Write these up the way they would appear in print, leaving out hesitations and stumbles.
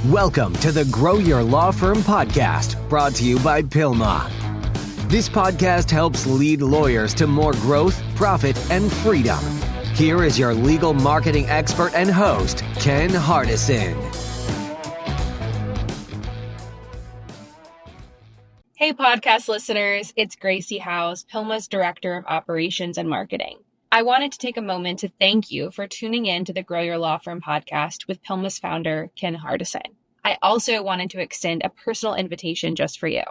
Welcome to the Grow Your Law Firm podcast, brought to you by PILMA. This podcast helps lead lawyers to more growth, profit, and freedom. Here is your legal marketing expert and host, Ken Hardison. Hey, podcast listeners, it's Gracie House, PILMA's Director of Operations and Marketing. I wanted to take a moment to thank you for tuning in to the Grow Your Law Firm podcast with PILMA's founder, Ken Hardison. I also wanted to extend a personal invitation just for you.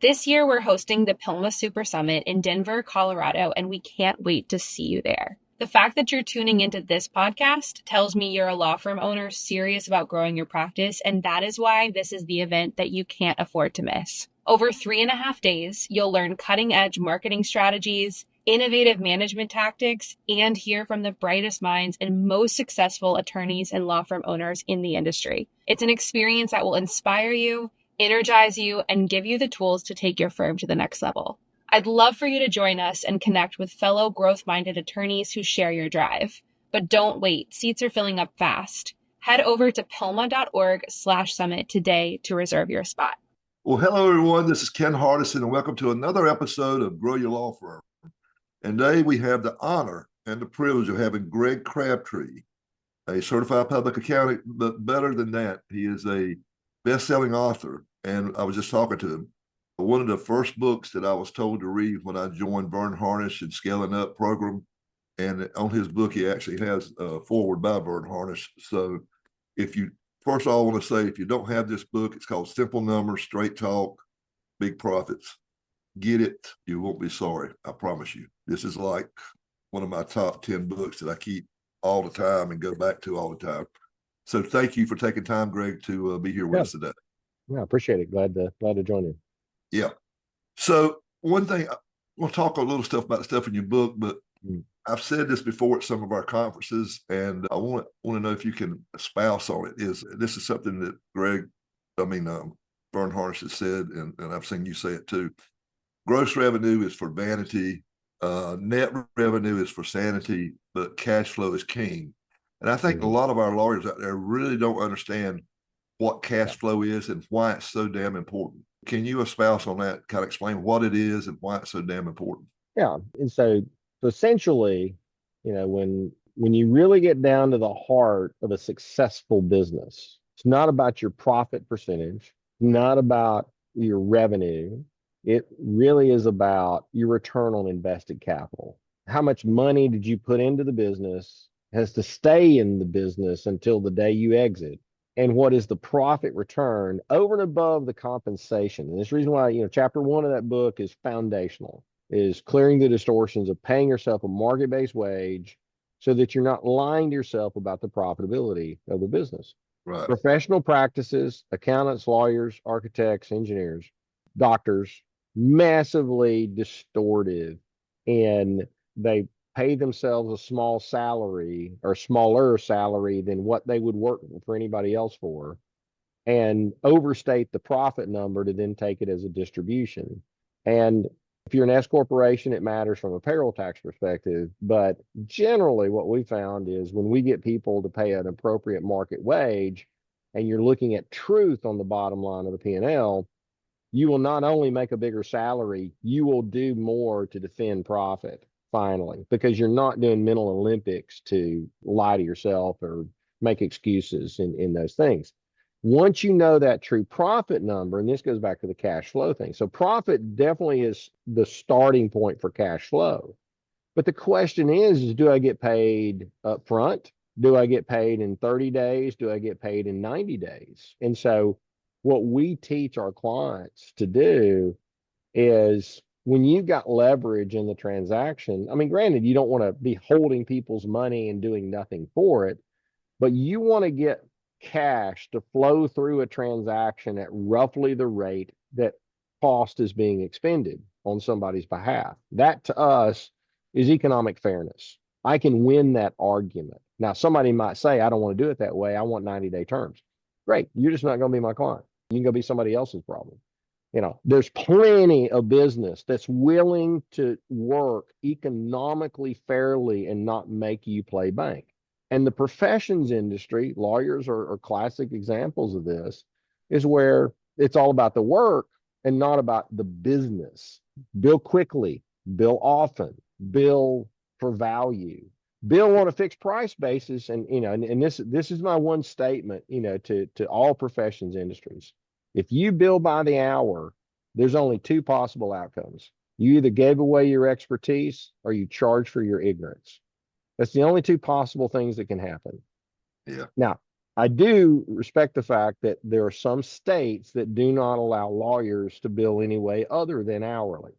This year, we're hosting the PILMA Super Summit in Denver, Colorado, and we can't wait to see you there. The fact that you're tuning into this podcast tells me you're a law firm owner serious about growing your practice, and that is why this is the event that you can't afford to miss. Over 3.5 days, you'll learn cutting-edge marketing strategies, innovative management tactics, and hear from the brightest minds and most successful attorneys and law firm owners in the industry. It's an experience that will inspire you, energize you, and give you the tools to take your firm to the next level. I'd love for you to join us and connect with fellow growth-minded attorneys who share your drive. But don't wait, seats are filling up fast. Head over to pilma.org/summit today to reserve your spot. Well, hello, everyone. This is Ken Hardison, and welcome to another episode of Grow Your Law Firm. And today we have the honor and the privilege of having Greg Crabtree, a certified public accountant, but better than that, he is a best-selling author. And I was just talking to him. One of the first books that I was told to read when I joined Vern Harnish and Scaling Up program, and on his book, he actually has a foreword by Vern Harnish. So first of all, I want to say, if you don't have this book, it's called Simple Numbers, Straight Talk, Big Profits. Get it. You won't be sorry. I promise you. This is like one of my top 10 books that I keep all the time and go back to all the time. So thank you for taking time, Greg, to be here with us today. Yeah, I appreciate it. Glad to join you. Yeah. So one thing, we'll talk a little stuff about the stuff in your book, but I've said this before at some of our conferences, and I want to know if you can espouse on it. This is something that Vern Harnish has said, and I've seen you say it too. Gross revenue is for vanity, net revenue is for sanity, but cash flow is king. And I think a lot of our lawyers out there really don't understand what cash flow is and why it's so damn important. Can you espouse on that, kind of explain what it is and why it's so damn important? Yeah. And so essentially, when you really get down to the heart of a successful business, it's not about your profit percentage, not about your revenue. It really is about your return on invested capital. How much money did you put into the business has to stay in the business until the day you exit. And what is the profit return over and above the compensation? And this is the reason why, chapter 1 of that book is foundational, is clearing the distortions of paying yourself a market-based wage so that you're not lying to yourself about the profitability of the business. Right. Professional practices, accountants, lawyers, architects, engineers, doctors, massively distorted, and they pay themselves a small salary or smaller salary than what they would work for anybody else for, and overstate the profit number to then take it as a distribution. And if you're an S corporation, it matters from a payroll tax perspective. But generally what we found is when we get people to pay an appropriate market wage and you're looking at truth on the bottom line of the P&L, you will not only make a bigger salary, you will do more to defend profit finally, because you're not doing mental Olympics to lie to yourself or make excuses in those things. Once you know that true profit number, and this goes back to the cash flow thing. So profit definitely is the starting point for cash flow. But the question is do I get paid up front? Do I get paid in 30 days? Do I get paid in 90 days? And so what we teach our clients to do is, when you've got leverage in the transaction, granted, you don't want to be holding people's money and doing nothing for it, but you want to get cash to flow through a transaction at roughly the rate that cost is being expended on somebody's behalf. That to us is economic fairness. I can win that argument. Now, somebody might say, I don't want to do it that way. I want 90-day terms. Great. You're just not going to be my client. You can go be somebody else's problem. There's plenty of business that's willing to work economically fairly and not make you play bank. And the professions industry, lawyers are classic examples of this, is where it's all about the work and not about the business. Bill quickly, bill often, bill for value, bill on a fixed price basis. And this is my one statement, to all professions industries. If you bill by the hour, there's only two possible outcomes. You either gave away your expertise or you charge for your ignorance. That's the only two possible things that can happen. Yeah. Now, I do respect the fact that there are some states that do not allow lawyers to bill any way other than hourly.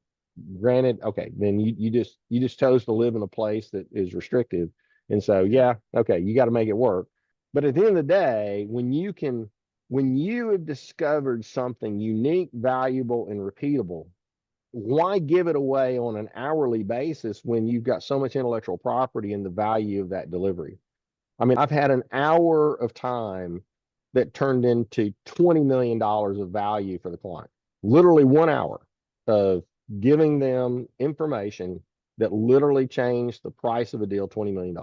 Granted, okay, then you just chose to live in a place that is restrictive. And so, yeah, okay, you got to make it work. But at the end of the day, when you have discovered something unique, valuable, and repeatable, why give it away on an hourly basis when you've got so much intellectual property and the value of that delivery? I mean, I've had an hour of time that turned into $20 million of value for the client. Literally 1 hour of giving them information that literally changed the price of a deal, $20 million.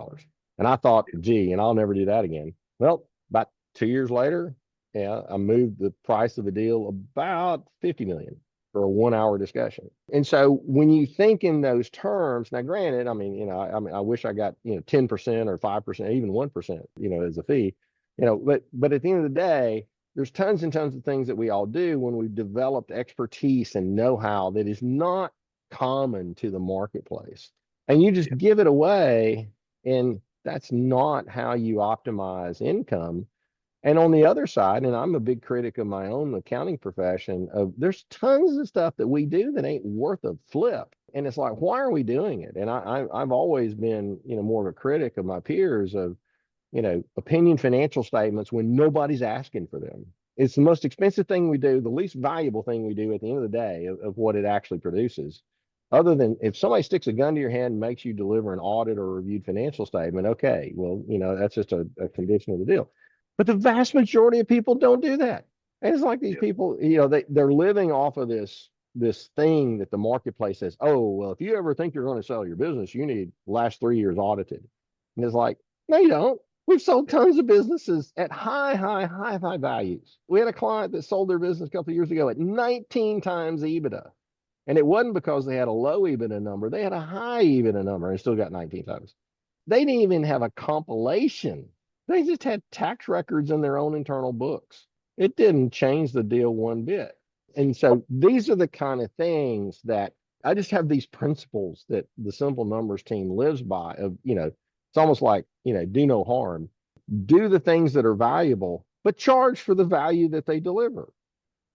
And I thought, gee, and I'll never do that again. Well, about 2 years later, yeah, I moved the price of a deal about 50 million for a 1 hour discussion. And so when you think in those terms, now granted, I wish I got, 10% or 5%, even 1%, as a fee, but at the end of the day, there's tons and tons of things that we all do when we've developed expertise and know-how that is not common to the marketplace. And you just give it away, and that's not how you optimize income. And on the other side, and I'm a big critic of my own accounting profession, there's tons of stuff that we do that ain't worth a flip. And it's like, why are we doing it? And I've always been, more of a critic of my peers of, opinion financial statements when nobody's asking for them. It's the most expensive thing we do, the least valuable thing we do at the end of the day of what it actually produces. Other than if somebody sticks a gun to your hand and makes you deliver an audit or reviewed financial statement, okay, well, that's just a condition of the deal. But the vast majority of people don't do that. And it's like these people, they're living off of this thing that the marketplace says, oh, well, if you ever think you're going to sell your business, you need last 3 years audited. And it's like, no, you don't. We've sold tons of businesses at high values. We had a client that sold their business a couple of years ago at 19 times EBITDA. And it wasn't because they had a low EBITDA number. They had a high EBITDA number and still got 19 times. They didn't even have a compilation. They just had tax records in their own internal books. It didn't change the deal one bit. And so these are the kind of things that I just have these principles that the Simple Numbers team lives by of, it's almost like, do no harm, do the things that are valuable, but charge for the value that they deliver.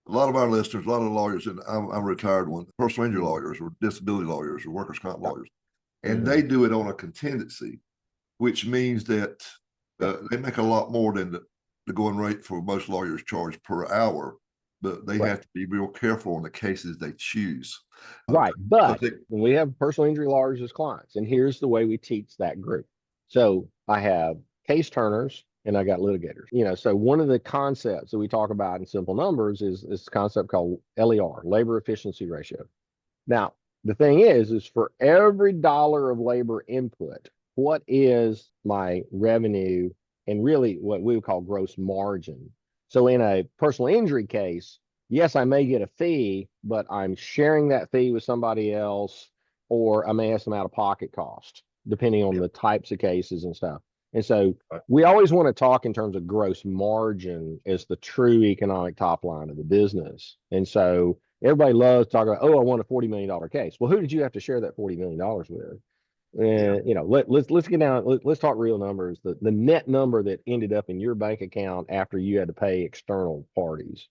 A lot of our listeners, a lot of lawyers, and I'm a retired one, personal injury lawyers or disability lawyers or workers' comp lawyers, and they do it on a contingency, which means that they make a lot more than the going rate for most lawyers charge per hour, but they have to be real careful on the cases they choose. Right. But we have personal injury lawyers as clients, and here's the way we teach that group. So I have case turners and I got litigators. So one of the concepts that we talk about in Simple Numbers is this concept called LER, labor efficiency ratio. Now, the thing is for every dollar of labor input, what is my revenue and really what we would call gross margin? So in a personal injury case, yes, I may get a fee, but I'm sharing that fee with somebody else, or I may have some out-of-pocket cost, depending on the types of cases and stuff. And so we always want to talk in terms of gross margin as the true economic top line of the business. And so everybody loves talking about, oh, I want a $40 million case. Well, who did you have to share that $40 million with? Let's get down. Let's talk real numbers. The net number that ended up in your bank account after you had to pay external parties.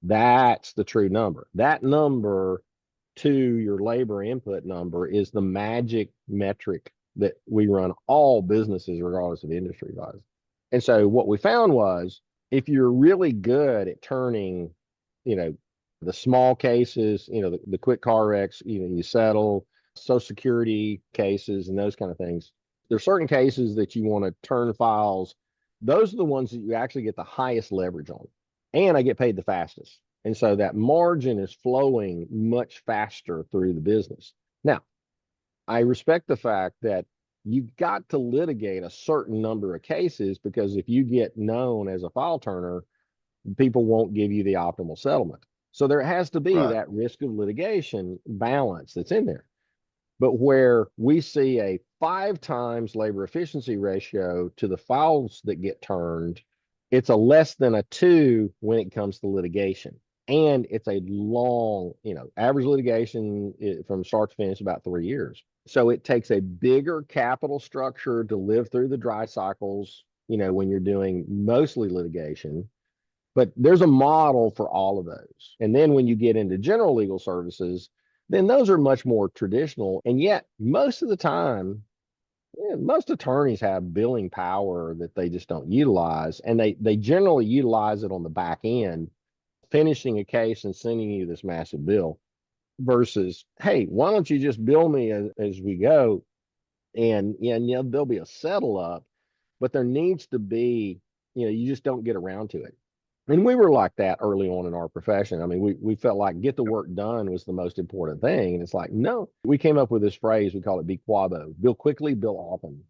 That's the true number. That number to your labor input number is the magic metric that we run all businesses, regardless of industry wise. And so what we found was if you're really good at turning, the small cases, the quick car wrecks, you settle Social Security cases and those kind of things. There's certain cases that you want to turn files. Those are the ones that you actually get the highest leverage on. And I get paid the fastest. And so that margin is flowing much faster through the business. Now, I respect the fact that you've got to litigate a certain number of cases, because if you get known as a file turner, people won't give you the optimal settlement. So there has to be Right. that risk of litigation balance that's in there. But where we see a 5 times labor efficiency ratio to the files that get turned, it's a less than a 2 when it comes to litigation. And it's a long, average litigation from start to finish about 3 years. So it takes a bigger capital structure to live through the dry cycles, when you're doing mostly litigation. But there's a model for all of those. And then when you get into general legal services, then those are much more traditional. And yet, most of the time, most attorneys have billing power that they just don't utilize. And they generally utilize it on the back end, finishing a case and sending you this massive bill, versus, hey, why don't you just bill me as we go? And there'll be a settle up, but there needs to be, you just don't get around to it. And we were like that early on in our profession. I mean, we felt like get the work done was the most important thing. And it's like, no, we came up with this phrase, we call it BQUABO, bill quickly, bill often.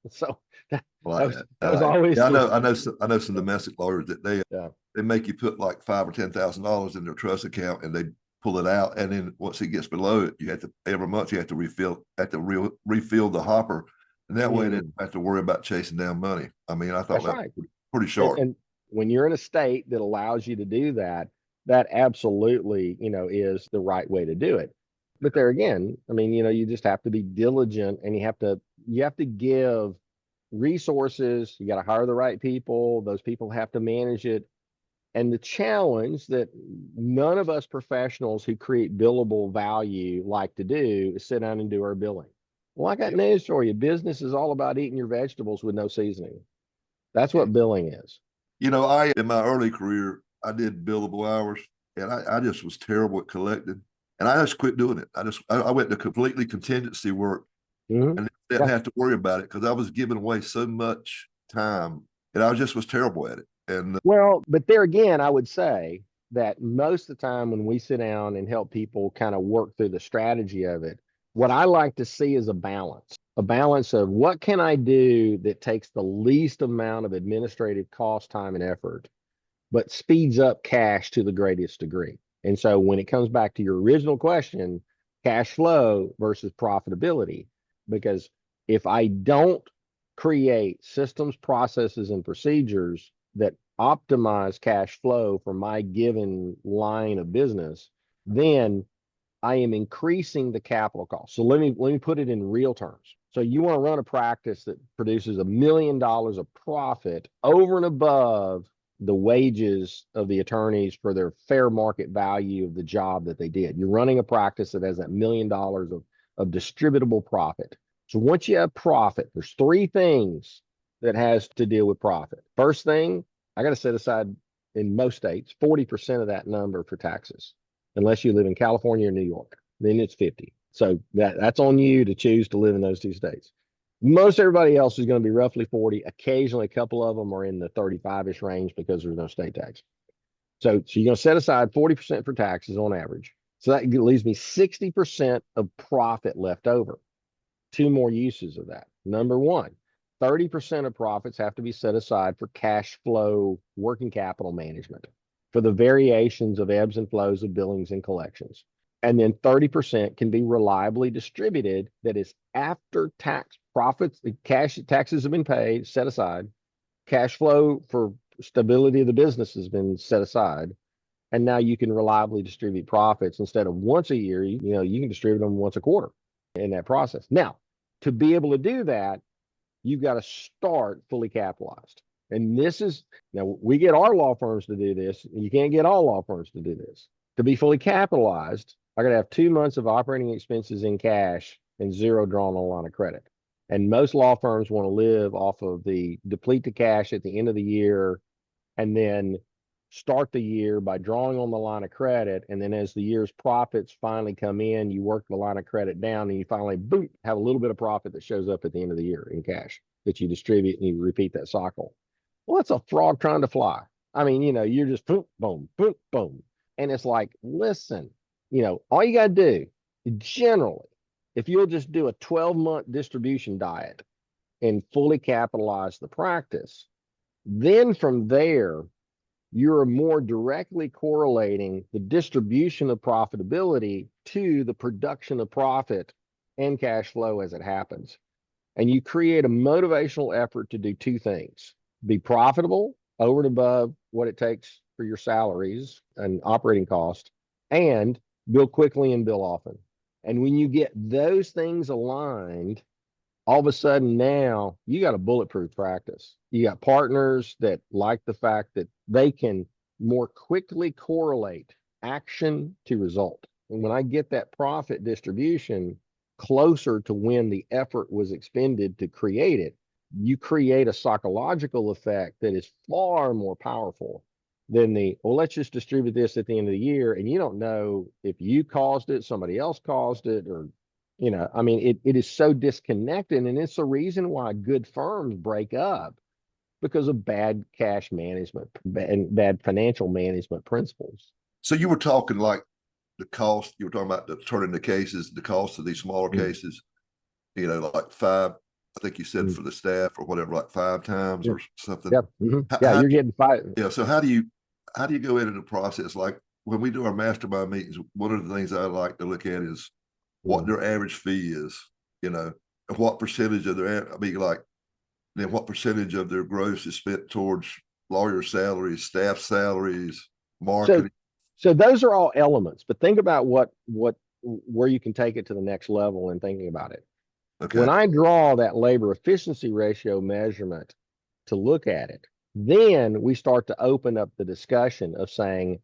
So that was always. Yeah, I know some domestic lawyers that Yeah. they make you put like $5,000 or $10,000 in their trust account, and they pull it out, and then once it gets below it, you have to every month you have to refill the hopper, and that way they don't have to worry about chasing down money. I mean, I thought that was pretty short. And when you're in a state that allows you to do that, that absolutely, is the right way to do it. But there again, I mean, you just have to be diligent, and you have to give resources. You got to hire the right people. Those people have to manage it. And the challenge that none of us professionals who create billable value like to do is sit down and do our billing. Well, I got news for you. Business is all about eating your vegetables with no seasoning. That's what billing is. In my early career, I did billable hours, and I just was terrible at collecting, and I just quit doing it. I went to completely contingency work, and didn't have to worry about it because I was giving away so much time, and I was terrible at it. And but there again, I would say that most of the time when we sit down and help people kind of work through the strategy of it, what I like to see is a balance of what can I do that takes the least amount of administrative cost, time, and effort, but speeds up cash to the greatest degree. And so when it comes back to your original question, cash flow versus profitability, because if I don't create systems, processes, and procedures that optimize cash flow for my given line of business, then I am increasing the capital cost. So let me put it in real terms. So you want to run a practice that produces $1 million of profit over and above the wages of the attorneys for their fair market value of the job that they did. You're running a practice that has that $1 million of distributable profit. So once you have profit, there's 3 things that has to deal with profit. First thing, I got to set aside, in most states, 40% of that number for taxes. Unless you live in California or New York, then it's 50. So that's on you to choose to live in those 2 states. Most everybody else is going to be roughly 40. Occasionally, a couple of them are in the 35-ish range because there's no state tax. So you're going to set aside 40% for taxes on average. So that leaves me 60% of profit left over. 2 more uses of that. Number 1, 30% of profits have to be set aside for cash flow, working capital management, for the variations of ebbs and flows of billings and collections. And then 30% can be reliably distributed, that is after tax profits, cash taxes have been paid, set aside, cash flow for stability of the business has been set aside, and now you can reliably distribute profits. Instead of once a year, you can distribute them once a quarter in that process. Now, to be able to do that, you've got to start fully capitalized. And now we get our law firms to do this. You can't get all law firms to do this. To be fully capitalized, I got to have 2 months of operating expenses in cash and 0 drawn on a line of credit. And most law firms want to live off of the deplete the cash at the end of the year, and then start the year by drawing on the line of credit. And then as the year's profits finally come in, you work the line of credit down, and you finally, boom, have a little bit of profit that shows up at the end of the year in cash that you distribute, and you repeat that cycle. Well, it's a frog trying to fly. I mean, you're just boom, boom, boom, boom. And it's like, listen, all you got to do generally if you'll just do a 12-month distribution diet and fully capitalize the practice, then from there, you're more directly correlating the distribution of profitability to the production of profit and cash flow as it happens. And you create a motivational effort to do two things: be profitable over and above what it takes for your salaries and operating cost, and bill quickly and bill often. And when you get those things aligned, all of a sudden now you got a bulletproof practice. You got partners that like the fact that they can more quickly correlate action to result. And when I get that profit distribution closer to when the effort was expended to create it, you create a psychological effect that is far more powerful than well, let's just distribute this at the end of the year. And you don't know if you caused it, somebody else caused it, or, I mean, it is so disconnected. And it's the reason why good firms break up, because of bad cash management and bad financial management principles. So you were talking like the cost, you were talking about the turning the cases, the cost of these smaller cases, like five, I think you said for the staff or whatever, like 5 times or something. Yep. You're getting 5. Yeah. So how do you go into the process? Like when we do our mastermind meetings, one of the things I like to look at is what their average fee is, and what percentage of their, then what percentage of their gross is spent towards lawyer salaries, staff salaries, marketing. So those are all elements, but think about where you can take it to the next level in thinking about it. Okay. When I draw that labor efficiency ratio measurement to look at it, then we start to open up the discussion of saying,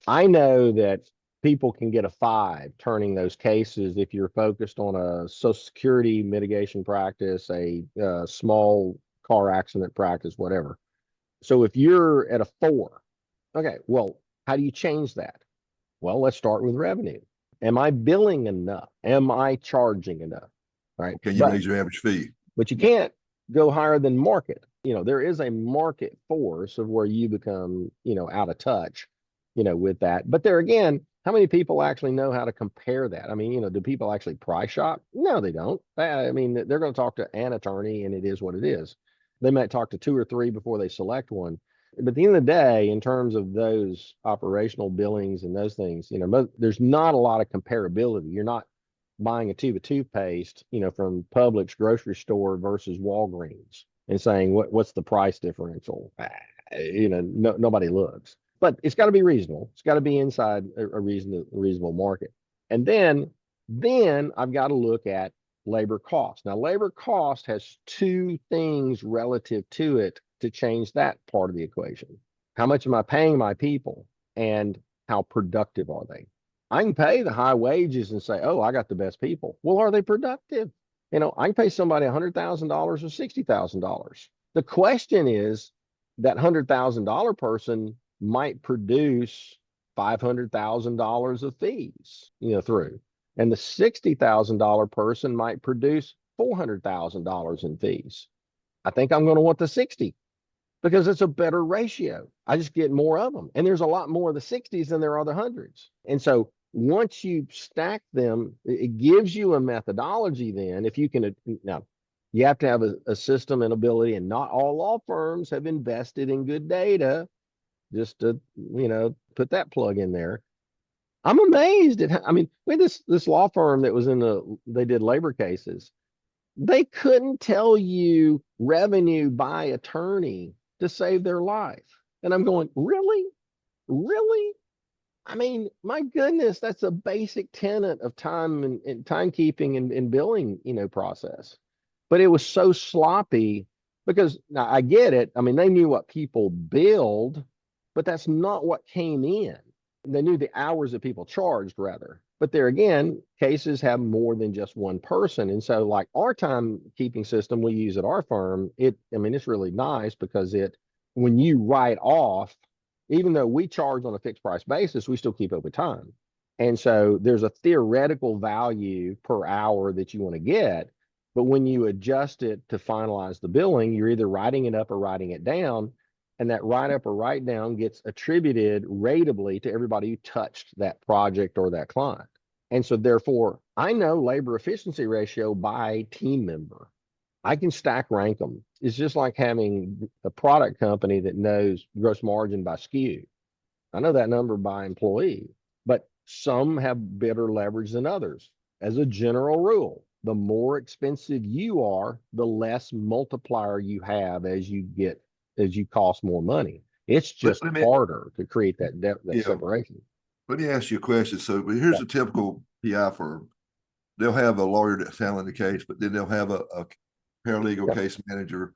I know that people can get a 5 turning those cases if you're focused on a Social Security mitigation practice, a small car accident practice, whatever. So if you're at a 4, okay, well, how do you change that? Well, let's start with revenue. Am I billing enough? Am I charging enough? Right? Can you raise your average fee? But you can't go higher than market. There is a market force of where you become, out of touch, with that. But there again, how many people actually know how to compare that? I mean, do people actually price shop? No, they don't. I mean, they're going to talk to an attorney, and it is what it is. They might talk to 2 or 3 before they select one. But at the end of the day, in terms of those operational billings and those things, there's not a lot of comparability. You're not buying a tube of toothpaste, from Publix grocery store versus Walgreens and saying, what's the price differential? Nobody looks. But it's got to be reasonable. It's got to be inside a reasonable market. And then I've got to look at labor cost. Now, labor cost has 2 things relative to it to change that part of the equation. How much am I paying my people, and how productive are they? I can pay the high wages and say, oh, I got the best people. Well, are they productive? I can pay somebody $100,000 or $60,000. The question is, that $100,000 person might produce $500,000 of fees, through. And the $60,000 person might produce $400,000 in fees. I think I'm going to want the 60 because it's a better ratio. I just get more of them. And there's a lot more of the 60s than there are the 100s. And so once you stack them, it gives you a methodology then. If you can, now you have to have a system and ability, and not all law firms have invested in good data. Just to, put that plug in there. I'm amazed at we had this law firm that was they did labor cases. They couldn't tell you revenue by attorney to save their life. And I'm going, really? Really? I mean, my goodness, that's a basic tenet of time and timekeeping and billing, process. But it was so sloppy because, now I get it. I mean, they knew what people billed, but that's not what came in. They knew the hours that people charged, rather. But there again, cases have more than just one person. And so like our timekeeping system we use at our firm, it's really nice because when you write off, even though we charge on a fixed price basis, we still keep up with time. And so there's a theoretical value per hour that you want to get. But when you adjust it to finalize the billing, you're either writing it up or writing it down. And that write up or write down gets attributed ratably to everybody who touched that project or that client. And so therefore, I know labor efficiency ratio by team member. I can stack rank them. It's just like having a product company that knows gross margin by SKU. I know that number by employee, but some have better leverage than others. As a general rule, the more expensive you are, the less multiplier you have as you cost more money. It's just Let me, harder to create that yeah, separation. let me ask you a question. So here's Yeah. a typical PI firm. They'll have a lawyer that's handling the case, but then they'll have a paralegal Yeah. case manager.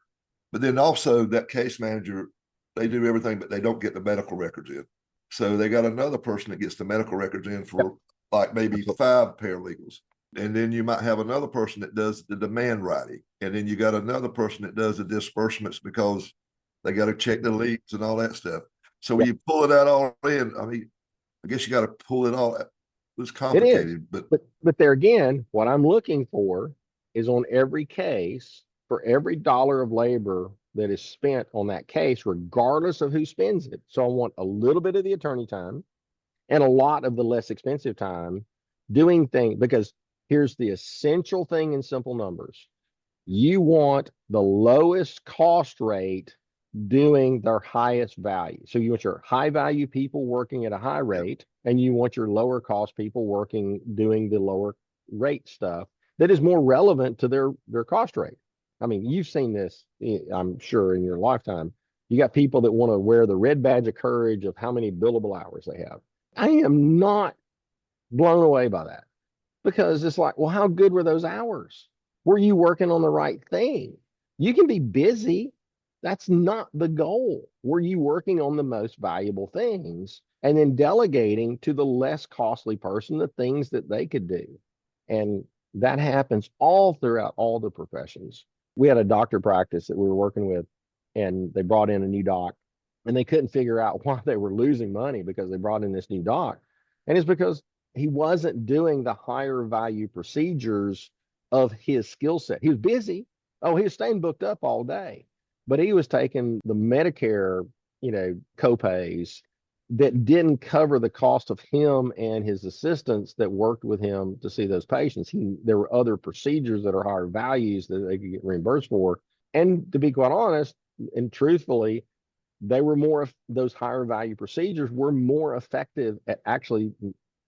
But then also that case manager, they do everything, but they don't get the medical records in. So they got another person that gets the medical records in for like maybe 5 paralegals. And then you might have another person that does the demand writing. And then you got another person that does the disbursements because they got to check the leads and all that stuff. So when you pull it out all in, I mean, I guess you got to pull it all. It's It is. complicated, But there again, what I'm looking for is on every case, for every dollar of labor that is spent on that case, regardless of who spends it. So I want a little bit of the attorney time and a lot of the less expensive time doing things, because here's the essential thing in simple numbers. You want the lowest cost rate doing their highest value. So you want your high value people working at a high rate, and you want your lower cost people working doing the lower rate stuff that is more relevant to their cost rate. I mean, you've seen this, I'm sure, in your lifetime. You got people that want to wear the red badge of courage of how many billable hours they have. I am not blown away by that, because it's like, well, how good were those hours? Were you working on the right thing? You can be busy. That's not the goal. Were you working on the most valuable things and then delegating to the less costly person the things that they could do? And that happens all throughout all the professions. We had a doctor practice that we were working with, and they brought in a new doc, and they couldn't figure out why they were losing money because they brought in this new doc. And it's because he wasn't doing the higher value procedures of his skill set. He was busy. Oh, he was staying booked up all day, but he was taking the Medicare, copays that didn't cover the cost of him and his assistants that worked with him to see those patients. There were other procedures that are higher values that they could get reimbursed for. And to be quite honest and truthfully, those higher value procedures were more effective at actually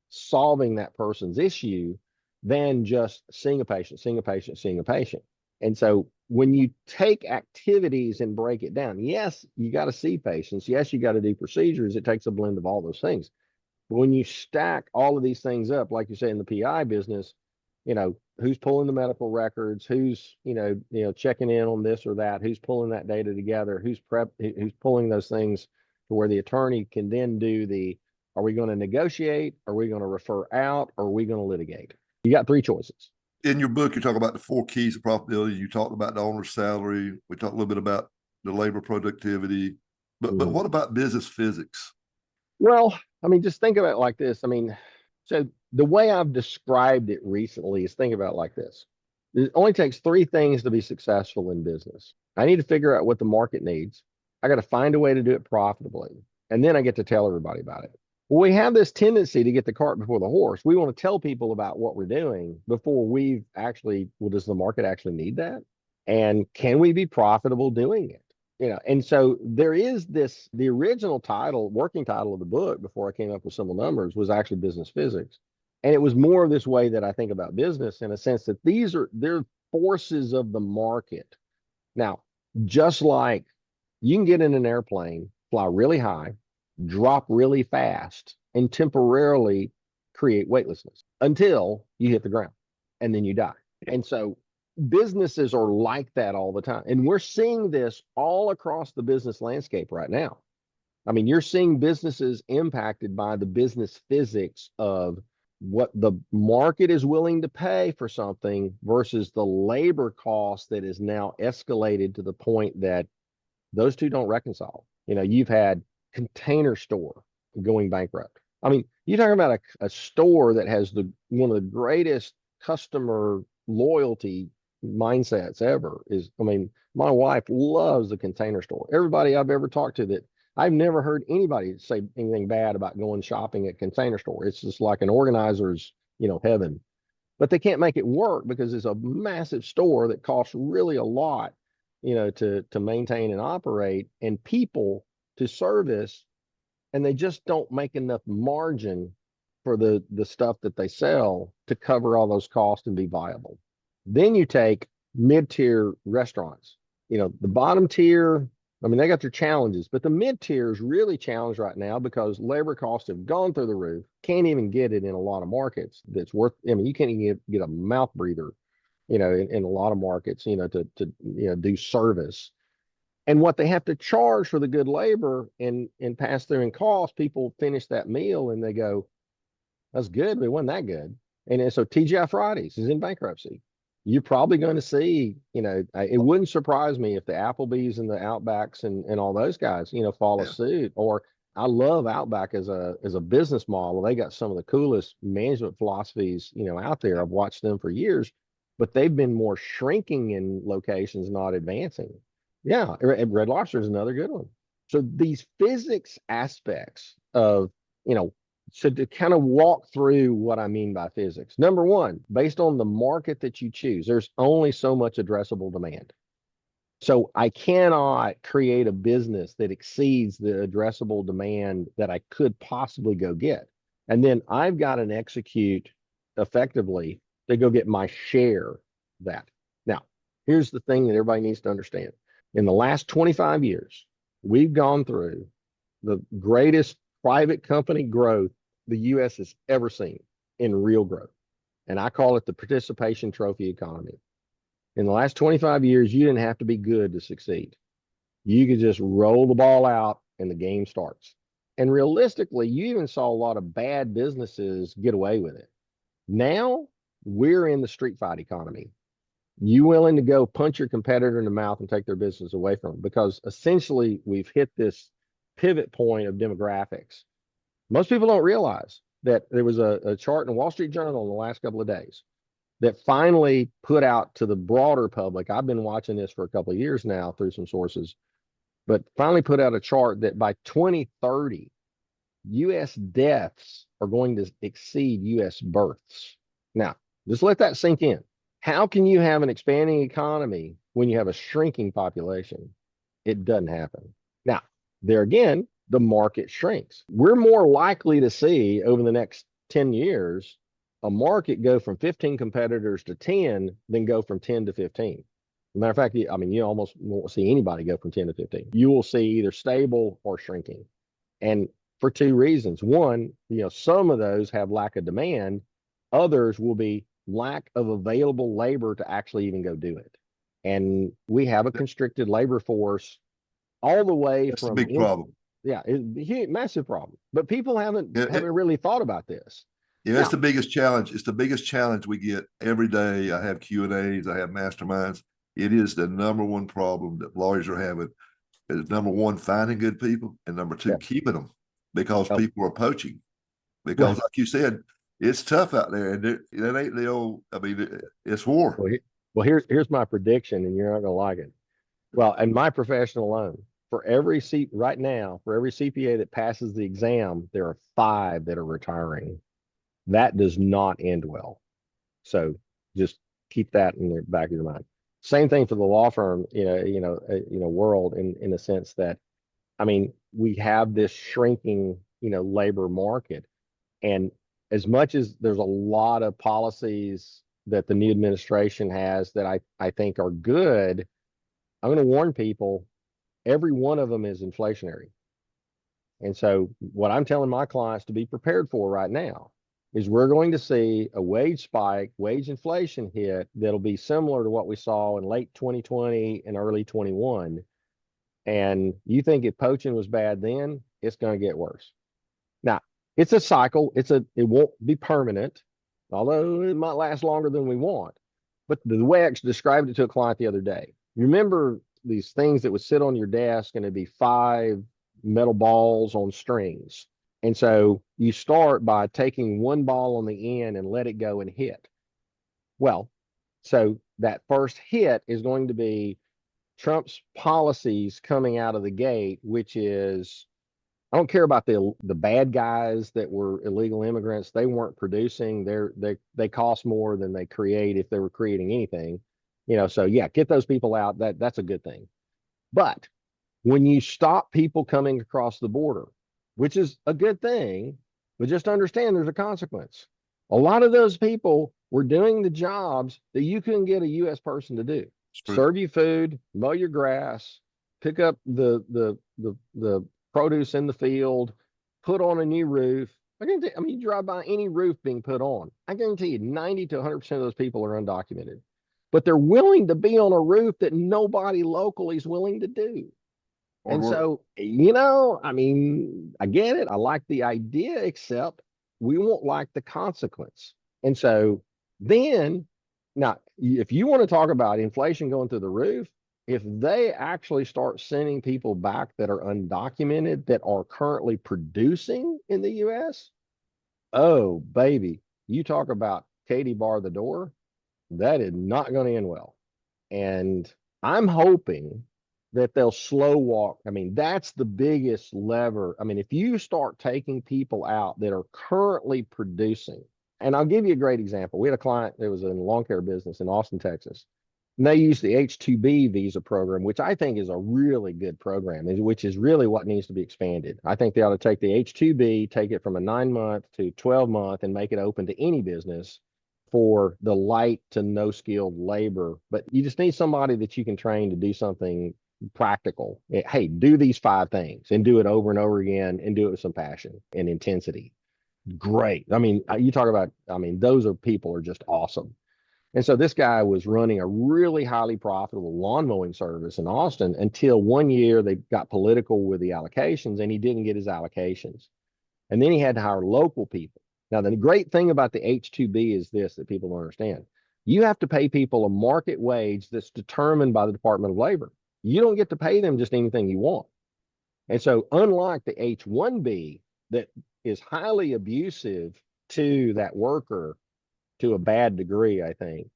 solving that person's issue than just seeing a patient, seeing a patient, seeing a patient. And so when you take activities and break it down, yes, you got to see patients. Yes, you got to do procedures. It takes a blend of all those things. But when you stack all of these things up, like you say in the PI business, who's pulling the medical records, who's, checking in on this or that, who's pulling that data together, who's pulling those things to where the attorney can then do are we going to negotiate? Are we going to refer out? Or are we going to litigate? You got 3 choices. in your book, you talk about the 4 keys of profitability. You talked about the owner's salary. We talked a little bit about the labor productivity, but what about business physics? Well, I mean, just think about it like this. I mean, so the way I've described it recently is think about it like this. It only takes 3 things to be successful in business. I need to figure out what the market needs. I got to find a way to do it profitably. And then I get to tell everybody about it. Well, we have this tendency to get the cart before the horse. We want to tell people about what we're doing before we've actually, well, does the market actually need that? And can we be profitable doing it? And so there is the original title, working title of the book before I came up with Simple Numbers was actually Business Physics. And it was more of this way that I think about business, in a sense that they're forces of the market. Now, just like you can get in an airplane, fly really high, drop really fast, and temporarily create weightlessness until you hit the ground and then you die. And so businesses are like that all the time. And we're seeing this all across the business landscape right now. I mean, you're seeing businesses impacted by the business physics of what the market is willing to pay for something versus the labor cost that is now escalated to the point that those two don't reconcile. You've had Container Store going bankrupt. I mean, you're talking about a store that has one of the greatest customer loyalty mindsets ever. My wife loves the Container Store. Everybody I've ever talked to, that I've never heard anybody say anything bad about going shopping at Container Store. It's just like an organizer's, heaven. but they can't make it work because it's a massive store that costs really a lot, to maintain and operate, and people to service, and they just don't make enough margin for the stuff that they sell to cover all those costs and be viable. Then you take mid-tier restaurants. The bottom tier, I mean, they got their challenges, but the mid-tier is really challenged right now because labor costs have gone through the roof. Can't even get it in a lot of markets that's worth, I mean, you can't even get a mouth breather, in a lot of markets, to do service. And what they have to charge for the good labor and pass through in cost, people finish that meal and they go, that's good, but it wasn't that good. And then, so TGI Fridays is in bankruptcy. You're probably going to see, it wouldn't surprise me if the Applebee's and the Outbacks and all those guys, follow suit. Or I love Outback as a business model. They got some of the coolest management philosophies, out there. I've watched them for years, but they've been more shrinking in locations, not advancing. Yeah, Red Lobster is another good one. So these physics aspects of, so to kind of walk through what I mean by physics. Number one, based on the market that you choose, there's only so much addressable demand. So I cannot create a business that exceeds the addressable demand that I could possibly go get. And then I've got to execute effectively to go get my share of that. Now, here's the thing that everybody needs to understand. In the last 25 years, we've gone through the greatest private company growth the U.S. has ever seen in real growth. And I call it the participation trophy economy. In the last 25 years, you didn't have to be good to succeed. You could just roll the ball out and the game starts. And realistically, you even saw a lot of bad businesses get away with it. Now we're in the street fight economy. You willing to go punch your competitor in the mouth and take their business away from them? Because essentially we've hit this pivot point of demographics. Most people don't realize that there was a chart in the Wall Street Journal in the last couple of days that finally put out to the broader public. I've been watching this for a couple of years now through some sources, but finally put out a chart that by 2030, U.S. deaths are going to exceed U.S. births. Now, just let that sink in. How can you have an expanding economy when you have a shrinking population? It doesn't happen. Now, there again, the market shrinks. We're more likely to see over the next 10 years a market go from 15 competitors to 10 than go from 10 to 15. Matter of fact, I mean, you almost won't see anybody go from 10 to 15. You will see either stable or shrinking. And for two reasons. One, some of those have lack of demand. Others will be lack of available labor to actually even go do it. And we have a constricted labor force all the way That's from a big problem. Yeah, it's a massive problem. But people haven't really thought about this. Yeah, it's the biggest challenge. It's the biggest challenge we get every day. I have Q&As, I have masterminds. It is the number one problem that lawyers are having. Is number one, finding good people, and number two, keeping them, because people are poaching. Because like you said, it's tough out there, and that ain't the old, I mean, it's war. Well, here's my prediction, and you're not gonna like it. Well, in my profession alone, for every CPA that passes the exam, there are 5 that are retiring. That does not end well. So just keep that in the back of your mind. Same thing for the law firm, world in the sense that, I mean, we have this shrinking, labor market. And as much as there's a lot of policies that the new administration has that I think are good, I'm going to warn people, every one of them is inflationary. And so what I'm telling my clients to be prepared for right now is we're going to see a wage spike, wage inflation hit that'll be similar to what we saw in late 2020 and early 21. And you think if poaching was bad then, it's going to get worse. Now, it's a cycle. It won't be permanent, although it might last longer than we want. But the way I described it to a client the other day, remember these things that would sit on your desk and it'd be 5 metal balls on strings. And so you start by taking one ball on the end and let it go and hit. Well, so that first hit is going to be Trump's policies coming out of the gate, which is I don't care about the bad guys that were illegal immigrants. They weren't producing. They cost more than they create if they were creating anything. So yeah, get those people out. That's a good thing. But when you stop people coming across the border, which is a good thing, but just understand there's a consequence. A lot of those people were doing the jobs that you couldn't get a U.S. person to do. Serve you food, mow your grass, pick up the produce in the field, put on a new roof. You drive by any roof being put on. I guarantee you 90 to 100% of those people are undocumented, but they're willing to be on a roof that nobody locally is willing to do. And so, I get it. I like the idea, except we won't like the consequence. And so then, now, if you want to talk about inflation going through the roof, if they actually start sending people back that are undocumented that are currently producing in the U.S., oh, baby, you talk about Katie bar the door, that is not going to end well. And I'm hoping that they'll slow walk. I mean, that's the biggest lever. I mean, if you start taking people out that are currently producing, and I'll give you a great example. We had a client that was in the lawn care business in Austin, Texas, and they used the H-2B visa program, which I think is a really good program, which is really what needs to be expanded. I think they ought to take the H-2B, take it from a 9-month to 12-month and make it open to any business for the light to no skilled labor. But you just need somebody that you can train to do something practical. Hey, do these 5 things and do it over and over again and do it with some passion and intensity. Great. I mean, you talk about, those are people are just awesome. And so this guy was running a really highly profitable lawn mowing service in Austin until one year they got political with the allocations and he didn't get his allocations. And then he had to hire local people. Now, the great thing about the H-2B is this that people don't understand. You have to pay people a market wage that's determined by the Department of Labor. You don't get to pay them just anything you want. And so unlike the H-1B that is highly abusive to that worker to a bad degree, I think,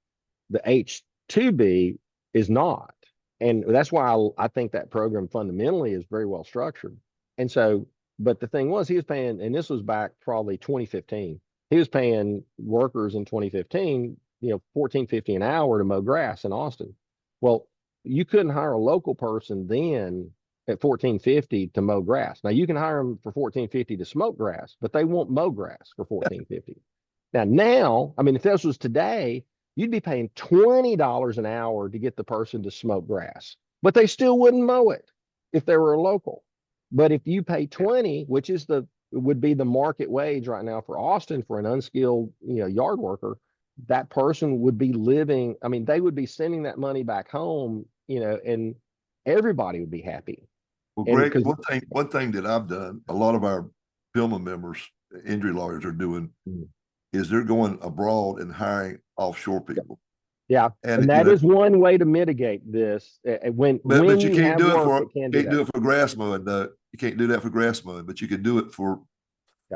the H-2B is not. And that's why I think that program fundamentally is very well structured. And so, but the thing was, he was paying, and this was back probably 2015, he was paying workers in 2015, $14.50 an hour to mow grass in Austin. Well, you couldn't hire a local person then at $14.50 to mow grass. Now you can hire them for $14.50 to smoke grass, but they won't mow grass for $14.50. Now, if this was today, you'd be paying $20 an hour to get the person to smoke grass, but they still wouldn't mow it if they were a local. But if you pay 20, which is would be the market wage right now for Austin for an unskilled, yard worker, that person would be living. They would be sending that money back home, and everybody would be happy. Well, Greg, one thing that I've done, a lot of our PILMA members, injury lawyers are doing, is they're going abroad and hiring offshore people. Yeah, and that is one way to mitigate this. But you can't do it for grass mowing. You can't do that for grass mowing, but you can do it for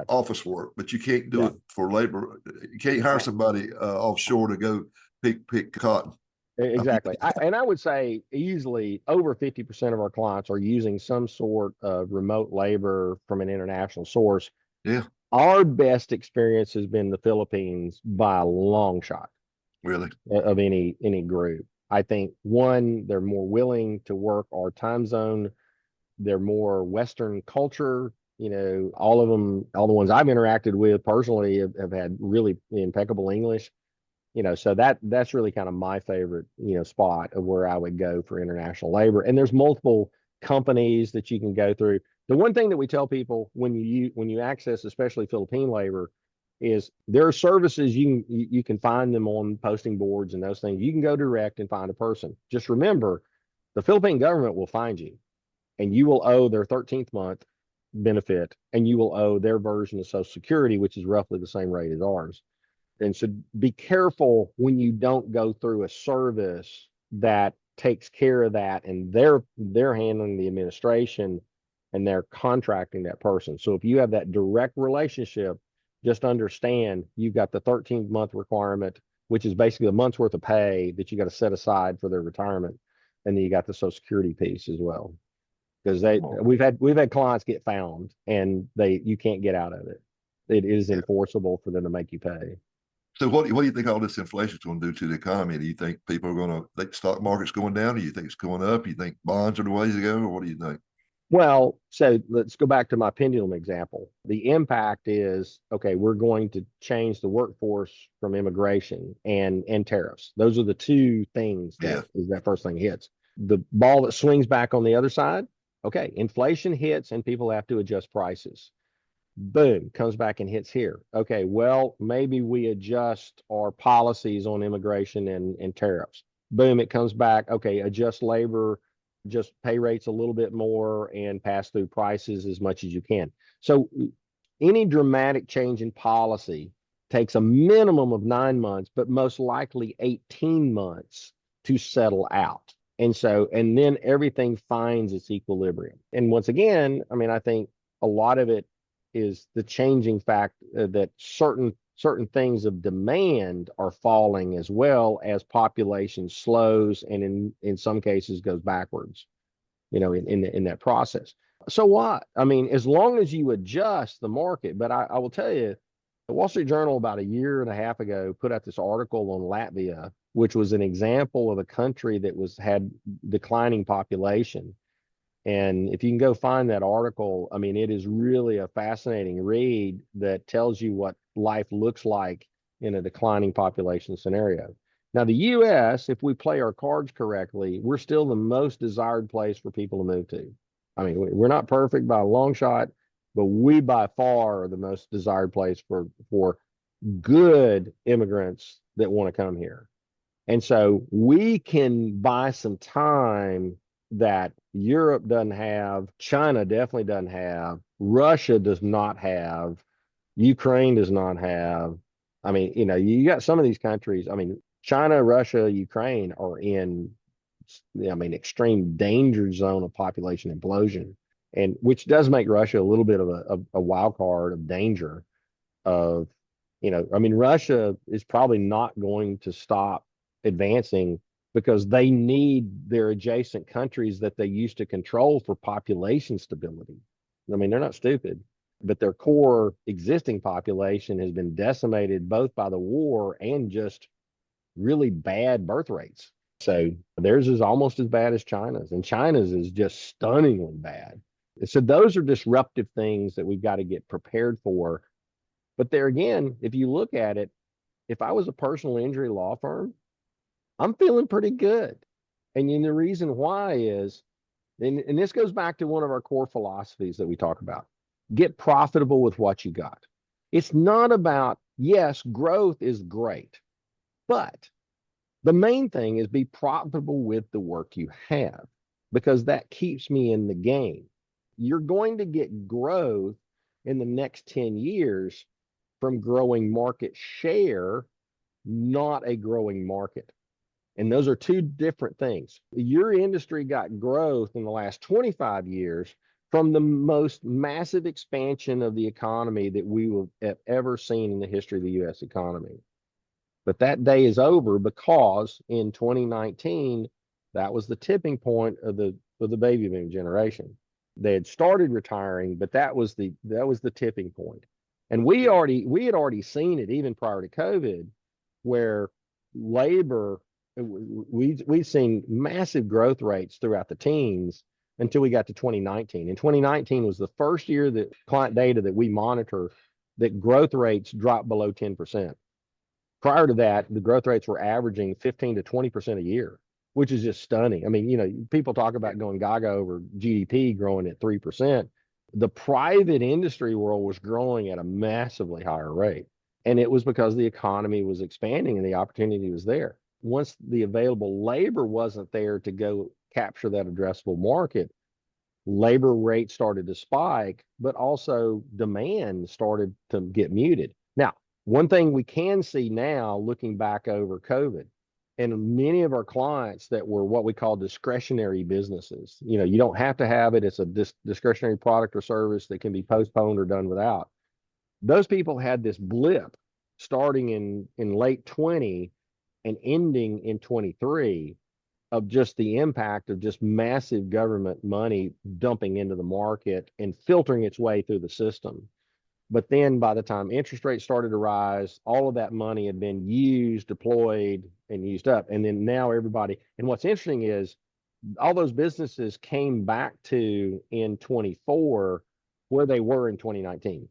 office work. But you can't do it for labor. You can't hire somebody offshore to go pick cotton. Exactly. I would say easily over 50% of our clients are using some sort of remote labor from an international source. Yeah. Our best experience has been the Philippines by a long shot. Really? Of any group. I think, one, they're more willing to work our time zone. They're more Western culture. All of them, all the ones I've interacted with personally have had really impeccable English. So that's really kind of my favorite, spot of where I would go for international labor. And there's multiple companies that you can go through. The one thing that we tell people when you access, especially Philippine labor, is there are services you can find them on posting boards and those things. You can go direct and find a person. Just remember, the Philippine government will find you, and you will owe their 13th month benefit, and you will owe their version of Social Security, which is roughly the same rate as ours. And so be careful when you don't go through a service that takes care of that, and they're handling the administration and they're contracting that person. So if you have that direct relationship, just understand you've got the 13th month requirement, which is basically a month's worth of pay that you got to set aside for their retirement. And then you got the Social Security piece as well. because we've had clients get found and you can't get out of it. It is enforceable for them to make you pay. So what do you think all this inflation is going to do to the economy? Do you think people are going to think the stock market's going down? Do you think it's going up? Do you think bonds are the way to go, or what do you think? Well, so let's go back to my pendulum example. The impact is, okay, we're going to change the workforce from immigration and tariffs. Those are the two things that is that first thing hits. The ball that swings back on the other side, okay, inflation hits and people have to adjust prices. Boom, comes back and hits here. Okay, well, maybe we adjust our policies on immigration and tariffs. Boom, it comes back. Okay, adjust labor, just pay rates a little bit more and pass through prices as much as you can. So any dramatic change in policy takes a minimum of 9 months, but most likely 18 months to settle out. And then everything finds its equilibrium. And once again, I mean, I think a lot of it is the changing fact that certain things of demand are falling as well as population slows and in some cases goes backwards, in that process. So what? I mean, as long as you adjust the market, but I will tell you, the Wall Street Journal about a year and a half ago put out this article on Latvia, which was an example of a country that had declining population. And if you can go find that article, I mean, it is really a fascinating read that tells you what life looks like in a declining population scenario. Now, the U.S., if we play our cards correctly, we're still the most desired place for people to move to. I mean, we're not perfect by a long shot, but we by far are the most desired place for good immigrants that want to come here. And so we can buy some time that Europe doesn't have, China definitely doesn't have, Russia does not have, Ukraine does not have. I mean, you got some of these countries, I mean, China, Russia, Ukraine are in, extreme danger zone of population implosion, and which does make Russia a little bit of a wild card of danger of, Russia is probably not going to stop advancing because they need their adjacent countries that they used to control for population stability. I mean, they're not stupid, but their core existing population has been decimated both by the war and just really bad birth rates. So theirs is almost as bad as China's, and China's is just stunningly bad. So those are disruptive things that we've got to get prepared for. But there again, if you look at it, if I was a personal injury law firm, I'm feeling pretty good. And the reason why is, and this goes back to one of our core philosophies that we talk about, get profitable with what you got. It's not about, yes, growth is great, but the main thing is be profitable with the work you have, because that keeps me in the game. You're going to get growth in the next 10 years from growing market share, not a growing market. And those are two different things. Your industry got growth in the last 25 years from the most massive expansion of the economy that we will have ever seen in the history of the U.S. economy. But that day is over because in 2019, that was the tipping point of the baby boom generation. They had started retiring, but that was the tipping point. And we had already seen it even prior to COVID, where labor, we've seen massive growth rates throughout the teens until we got to 2019. And 2019 was the first year that client data that we monitor that growth rates dropped below 10%. Prior to that, the growth rates were averaging 15 to 20% a year, which is just stunning. I mean, people talk about going gaga over GDP growing at 3%. The private industry world was growing at a massively higher rate. And it was because the economy was expanding and the opportunity was there. Once the available labor wasn't there to go capture that addressable market, labor rates started to spike, but also demand started to get muted. Now, one thing we can see now, looking back over COVID, and many of our clients that were what we call discretionary businesses, you don't have to have it. It's a discretionary product or service that can be postponed or done without. Those people had this blip starting in late 20 and ending in 23. of just the impact of just massive government money dumping into the market and filtering its way through the system. But then by the time interest rates started to rise, all of that money had been used, deployed, and used up. And then now everybody, and what's interesting is all those businesses came back to in 24 where they were in 2019.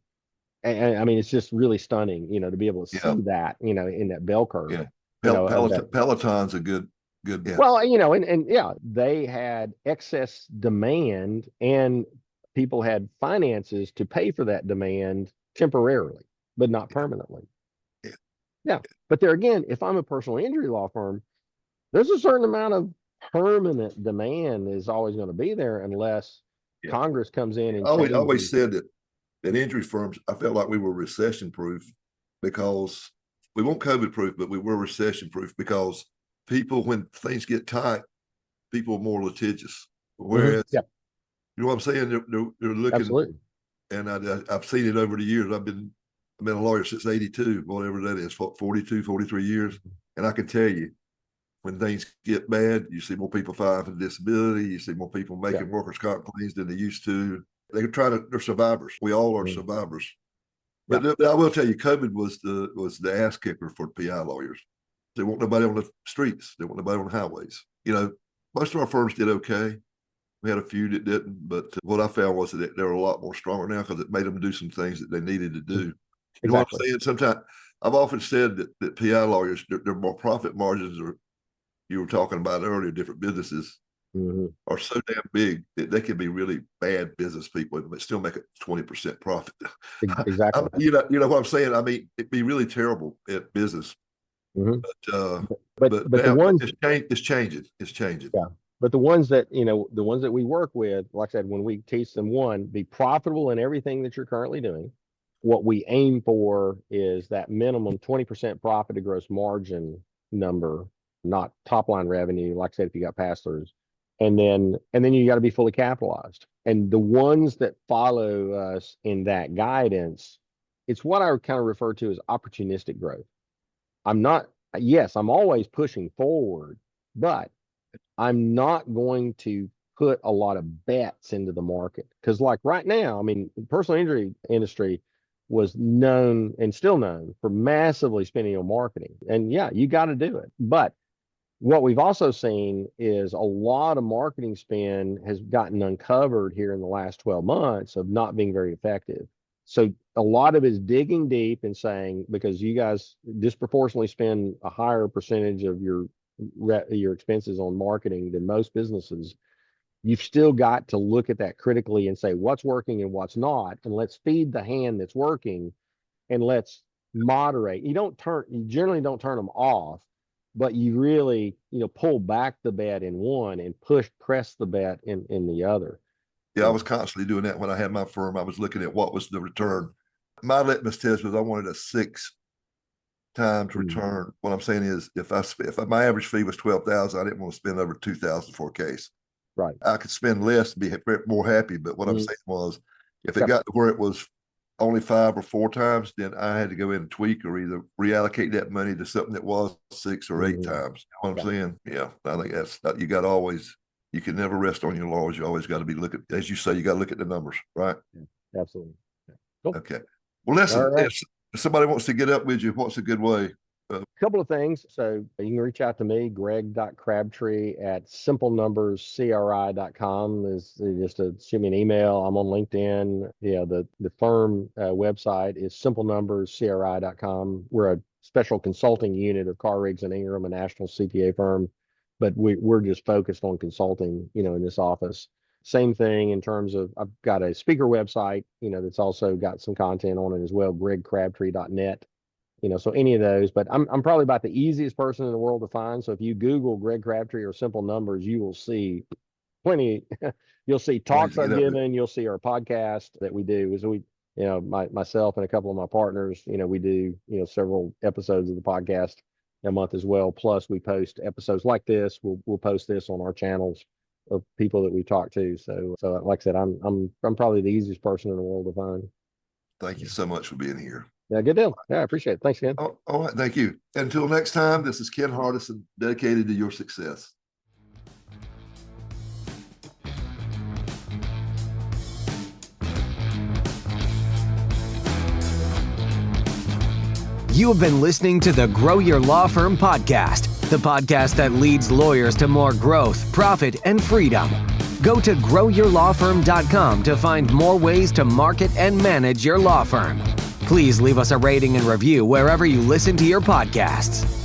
And I mean, it's just really stunning, to be able to Yeah. see that, in that bell curve. Yeah. That. Peloton's a good. Yeah. Well, and yeah, they had excess demand and people had finances to pay for that demand temporarily, but not permanently. Yeah. Yeah. But there again, if I'm a personal injury law firm, there's a certain amount of permanent demand is always going to be there unless Congress comes in and I always said that injury firms, I felt like we were recession proof because we weren't COVID proof, but we were recession proof because people, when things get tight, people are more litigious. Whereas, you know what I'm saying? They're looking. Absolutely. And I've seen it over the years. I've been a lawyer since 82, whatever that is, 42, 43 years. And I can tell you, when things get bad, you see more people filing for disability. You see more people making workers' comp claims than they used to. They're survivors. We all are survivors. But I will tell you, COVID was the ass kicker for PI lawyers. They want nobody on the streets. They want nobody on the highways. Most of our firms did okay. We had a few that didn't, but what I found was that they were a lot more stronger now because it made them do some things that they needed to do. You know what I'm saying? Sometimes I've often said that PI lawyers, their more profit margins are, you were talking about earlier, different businesses are so damn big that they can be really bad business people but still make a 20% profit. Exactly. You know what I'm saying? I mean, it'd be really terrible at business. But the ones it's changing. It's changing. Yeah. But the ones that we work with, like I said, when we teach them, one, be profitable in everything that you're currently doing. What we aim for is that minimum 20% profit to gross margin number, not top line revenue. Like I said, if you got pass-throughs, and then you got to be fully capitalized. And the ones that follow us in that guidance, it's what I kind of refer to as opportunistic growth. I'm always pushing forward, but I'm not going to put a lot of bets into the market because, like right now, I mean, the personal injury industry was known and still known for massively spending on marketing. And yeah, you got to do it. But what we've also seen is a lot of marketing spend has gotten uncovered here in the last 12 months of not being very effective. So a lot of it is digging deep and saying, because you guys disproportionately spend a higher percentage of your expenses on marketing than most businesses, you've still got to look at that critically and say what's working and what's not, and let's feed the hand that's working and let's moderate. You generally don't turn them off, but you really, pull back the bet in one and press the bet in the other. Yeah, I was constantly doing that when I had my firm. I was looking at what was the return. My litmus test was I wanted a 6 times return. What I'm saying is, if my average fee was $12,000, I didn't want to spend over $2,000 for a case. Right. I could spend less to be more happy. But what I'm saying was, if it got to where it was only 5 or 4 times, then I had to go in and tweak or either reallocate that money to something that was 6 or 8 times. You know what I'm saying? Yeah, I think that's you got to always. You can never rest on your laurels. You always got to be looking, as you say, you got to look at the numbers, right? Yeah, absolutely. Cool. Okay. Well, listen, if somebody wants to get up with you, what's a good way? A couple of things. So you can reach out to me, greg.crabtree at simplenumberscri.com is just to shoot me an email. I'm on LinkedIn. The firm website is simplenumberscri.com. We're a special consulting unit of Carr, and Ingram, a national CPA firm, but we're just focused on consulting, in this office. Same thing in terms of, I've got a speaker website, that's also got some content on it as well, gregcrabtree.net. So any of those, but I'm probably about the easiest person in the world to find. So if you Google Greg Crabtree or Simple Numbers, you will see plenty. You'll see talks I've given. You'll see our podcast that we do. Is we, myself and a couple of my partners, we do, several episodes of the podcast a month as well. Plus we post episodes like this. We'll post this on our channels of people that we talk to. So like I said, I'm probably the easiest person in the world to find. Thank you so much for being here. Yeah, good deal. Yeah, I appreciate it. Thanks, Ken. All right. Thank you. Until next time, this is Ken Hardison, dedicated to your success. You have been listening to the Grow Your Law Firm podcast, the podcast that leads lawyers to more growth, profit, and freedom. Go to growyourlawfirm.com to find more ways to market and manage your law firm. Please leave us a rating and review wherever you listen to your podcasts.